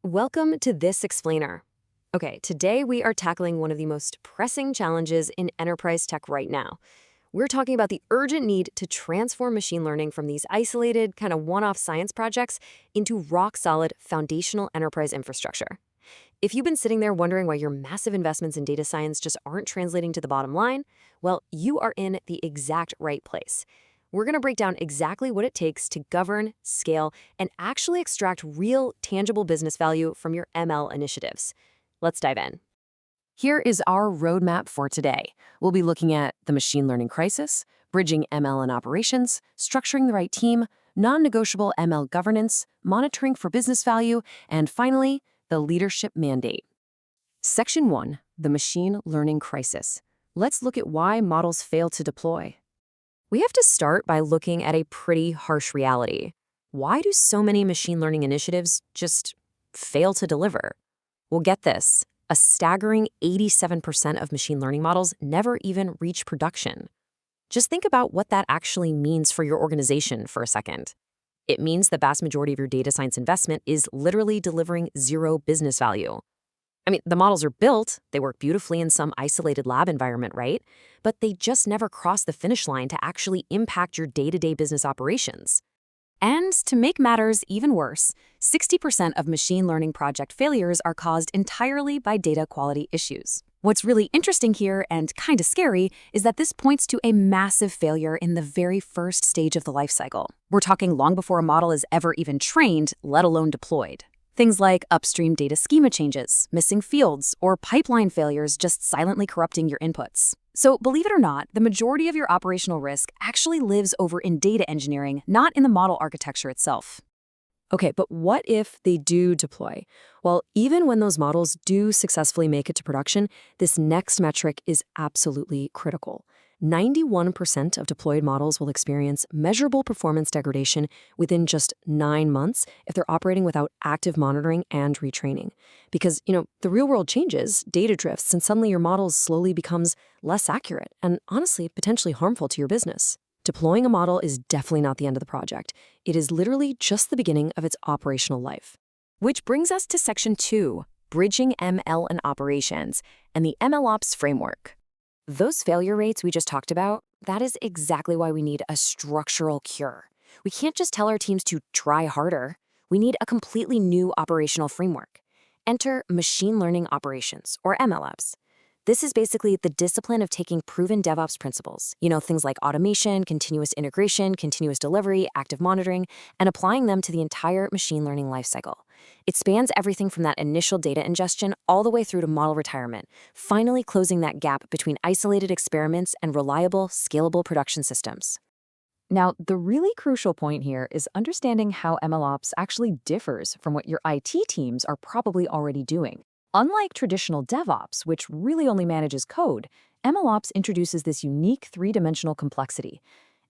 Welcome to This Explainer. Okay, today we are tackling one of the most pressing challenges in enterprise tech right now. We're talking about the urgent need to transform machine learning from these isolated, kind of one-off science projects into rock-solid, foundational enterprise infrastructure. If you've been sitting there wondering why your massive investments in data science just aren't translating to the bottom line, well, you are in the exact right place. We're going to break down exactly what it takes to govern, scale, and actually extract real, tangible business value from your ML initiatives. Let's dive in. Here is our roadmap for today. We'll be looking at the machine learning crisis, bridging ML and operations, structuring the right team, non-negotiable ML governance, monitoring for business value, and finally, the leadership mandate. Section 1, the machine learning crisis. Let's look at why models fail to deploy. We have to start by looking at a pretty harsh reality. Why do so many machine learning initiatives just fail to deliver? Well, get this. A staggering 87% of machine learning models never even reach production. Just think about what that actually means for your organization for a second. It means the vast majority of your data science investment is literally delivering zero business value. I mean, the models are built, they work beautifully in some isolated lab environment, right? But they just never cross the finish line to actually impact your day-to-day business operations. And to make matters even worse, 60% of machine learning project failures are caused entirely by data quality issues. What's really interesting here, and kind of scary, is that this points to a massive failure in the very first stage of the lifecycle. We're talking long before a model is ever even trained, let alone deployed. Things like upstream data schema changes, missing fields, or pipeline failures just silently corrupting your inputs. So believe it or not, the majority of your operational risk actually lives over in data engineering, not in the model architecture itself. Okay, but what if they do deploy? Well, even when those models do successfully make it to production, this next metric is absolutely critical. 91% of deployed models will experience measurable performance degradation within just 9 months if they're operating without active monitoring and retraining. Because, the real world changes, data drifts, and suddenly your model slowly becomes less accurate and honestly potentially harmful to your business. Deploying a model is definitely not the end of the project. It is literally just the beginning of its operational life. Which brings us to Section 2, bridging ML and operations, and the MLOps framework. Those failure rates we just talked about, that is exactly why we need a structural cure. We can't just tell our teams to try harder. We need a completely new operational framework. Enter machine learning operations, or MLOps. This is basically the discipline of taking proven DevOps principles, things like automation, continuous integration, continuous delivery, active monitoring, and applying them to the entire machine learning lifecycle. It spans everything from that initial data ingestion all the way through to model retirement, finally closing that gap between isolated experiments and reliable, scalable production systems. Now, the really crucial point here is understanding how MLOps actually differs from what your IT teams are probably already doing. Unlike traditional DevOps, which really only manages code, MLOps introduces this unique three-dimensional complexity.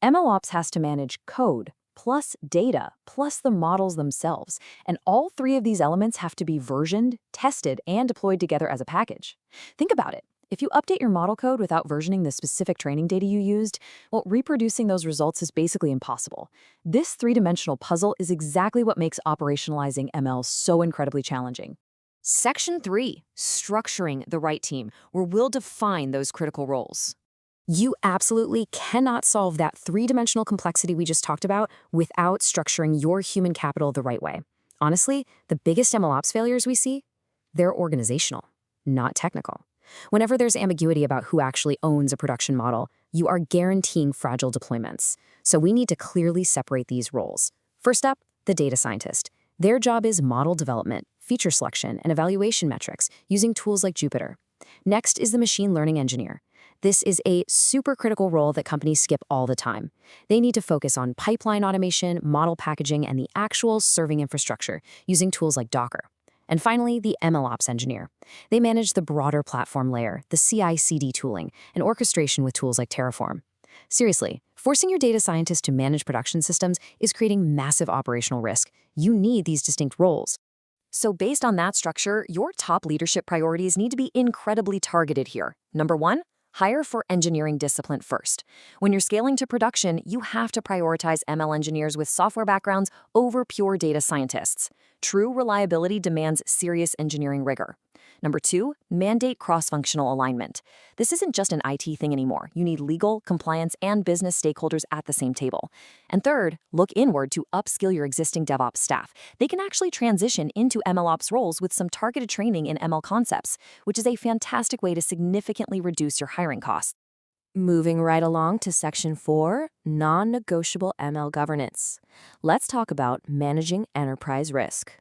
MLOps has to manage code, plus data, plus the models themselves, and all three of these elements have to be versioned, tested, and deployed together as a package. Think about it. If you update your model code without versioning the specific training data you used, well, reproducing those results is basically impossible. This three-dimensional puzzle is exactly what makes operationalizing ML so incredibly challenging. Section 3, structuring the right team, where we'll define those critical roles. You absolutely cannot solve that three-dimensional complexity we just talked about without structuring your human capital the right way. Honestly, the biggest MLOps failures we see, they're organizational, not technical. Whenever there's ambiguity about who actually owns a production model, you are guaranteeing fragile deployments. So we need to clearly separate these roles. First up, the data scientist. Their job is model development, feature selection, and evaluation metrics using tools like Jupyter. Next is the machine learning engineer. This is a super critical role that companies skip all the time. They need to focus on pipeline automation, model packaging, and the actual serving infrastructure using tools like Docker. And finally, the MLOps engineer. They manage the broader platform layer, the CI/CD tooling, and orchestration with tools like Terraform. Seriously, forcing your data scientist to manage production systems is creating massive operational risk. You need these distinct roles. So based on that structure, your top leadership priorities need to be incredibly targeted here. Number 1, Hire for engineering discipline first. When you're scaling to production, you have to prioritize ML engineers with software backgrounds over pure data scientists. True reliability demands serious engineering rigor. Number 2, mandate cross-functional alignment. This isn't just an IT thing anymore. You need legal, compliance, and business stakeholders at the same table. And third, look inward to upskill your existing DevOps staff. They can actually transition into MLOps roles with some targeted training in ML concepts, which is a fantastic way to significantly reduce your hiring costs. Moving right along to Section 4, non-negotiable ML governance. Let's talk about managing enterprise risk.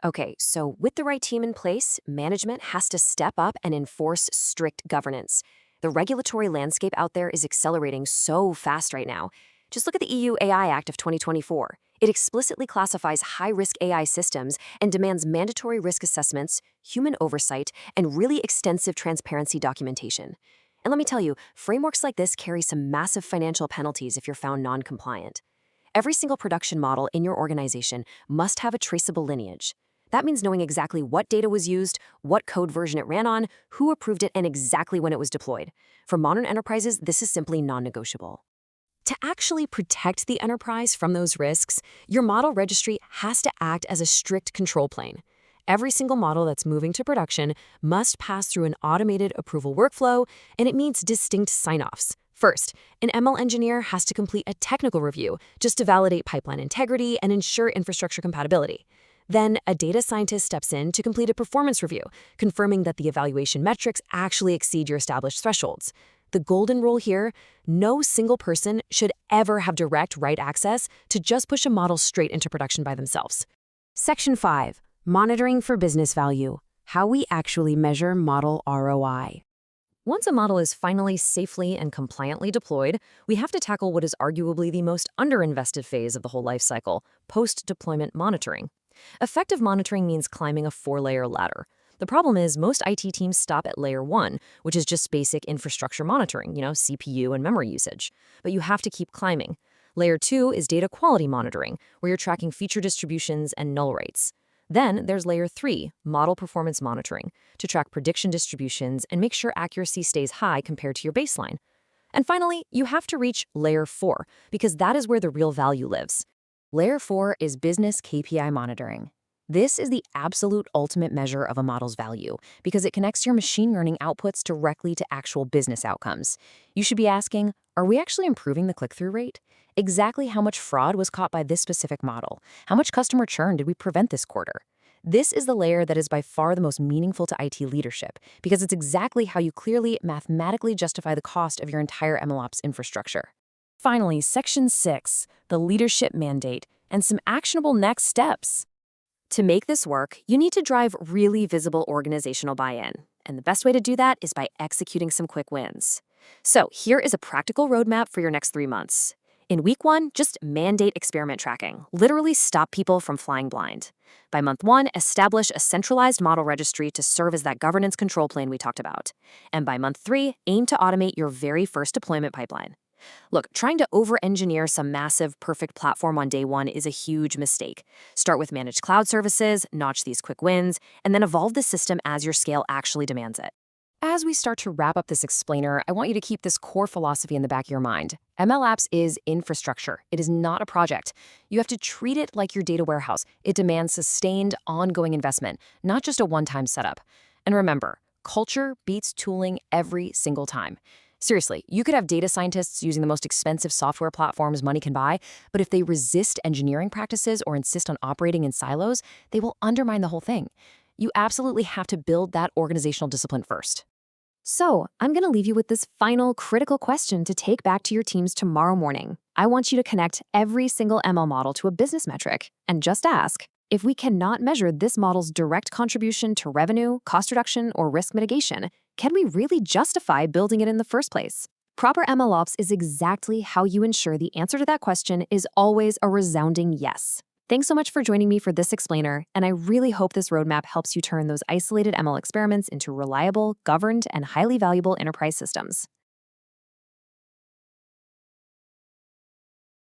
Okay, so with the right team in place, management has to step up and enforce strict governance. The regulatory landscape out there is accelerating so fast right now. Just look at the EU AI Act of 2024. It explicitly classifies high-risk AI systems and demands mandatory risk assessments, human oversight, and really extensive transparency documentation. And let me tell you, frameworks like this carry some massive financial penalties if you're found non-compliant. Every single production model in your organization must have a traceable lineage. That means knowing exactly what data was used, what code version it ran on, who approved it, and exactly when it was deployed. For modern enterprises, this is simply non-negotiable. To actually protect the enterprise from those risks, your model registry has to act as a strict control plane. Every single model that's moving to production must pass through an automated approval workflow, and it means distinct sign-offs. First, an ML engineer has to complete a technical review just to validate pipeline integrity and ensure infrastructure compatibility. Then, a data scientist steps in to complete a performance review, confirming that the evaluation metrics actually exceed your established thresholds. The golden rule here: no single person should ever have direct write access to just push a model straight into production by themselves. Section 5. Monitoring for business value. How we actually measure model ROI. Once a model is finally safely and compliantly deployed, we have to tackle what is arguably the most underinvested phase of the whole lifecycle: post-deployment monitoring. Effective monitoring means climbing a 4-layer ladder. The problem is most IT teams stop at layer 1, which is just basic infrastructure monitoring, CPU and memory usage. But you have to keep climbing. Layer 2 is data quality monitoring, where you're tracking feature distributions and null rates. Then there's layer 3, model performance monitoring, to track prediction distributions and make sure accuracy stays high compared to your baseline. And finally, you have to reach layer 4, because that is where the real value lives. Layer 4 is business KPI monitoring. This is the absolute ultimate measure of a model's value because it connects your machine learning outputs directly to actual business outcomes. You should be asking, are we actually improving the click-through rate? Exactly how much fraud was caught by this specific model? How much customer churn did we prevent this quarter? This is the layer that is by far the most meaningful to IT leadership because it's exactly how you clearly, mathematically justify the cost of your entire MLOps infrastructure. Finally, Section 6, the leadership mandate, and some actionable next steps. To make this work, you need to drive really visible organizational buy-in, and the best way to do that is by executing some quick wins. So here is a practical roadmap for your next 3 months. In week 1, just mandate experiment tracking. Literally stop people from flying blind. By month 1, establish a centralized model registry to serve as that governance control plane we talked about. And by month 3, aim to automate your very first deployment pipeline. Look, trying to over-engineer some massive, perfect platform on day 1 is a huge mistake. Start with managed cloud services, notch these quick wins, and then evolve the system as your scale actually demands it. As we start to wrap up this explainer, I want you to keep this core philosophy in the back of your mind. MLOps is infrastructure. It is not a project. You have to treat it like your data warehouse. It demands sustained, ongoing investment, not just a one-time setup. And remember, culture beats tooling every single time. Seriously, you could have data scientists using the most expensive software platforms money can buy, but if they resist engineering practices or insist on operating in silos, they will undermine the whole thing. You absolutely have to build that organizational discipline first. So, I'm going to leave you with this final critical question to take back to your teams tomorrow morning. I want you to connect every single ML model to a business metric and just ask, if we cannot measure this model's direct contribution to revenue, cost reduction, or risk mitigation, can we really justify building it in the first place? Proper MLOps is exactly how you ensure the answer to that question is always a resounding yes. Thanks so much for joining me for this explainer, and I really hope this roadmap helps you turn those isolated ML experiments into reliable, governed, and highly valuable enterprise systems.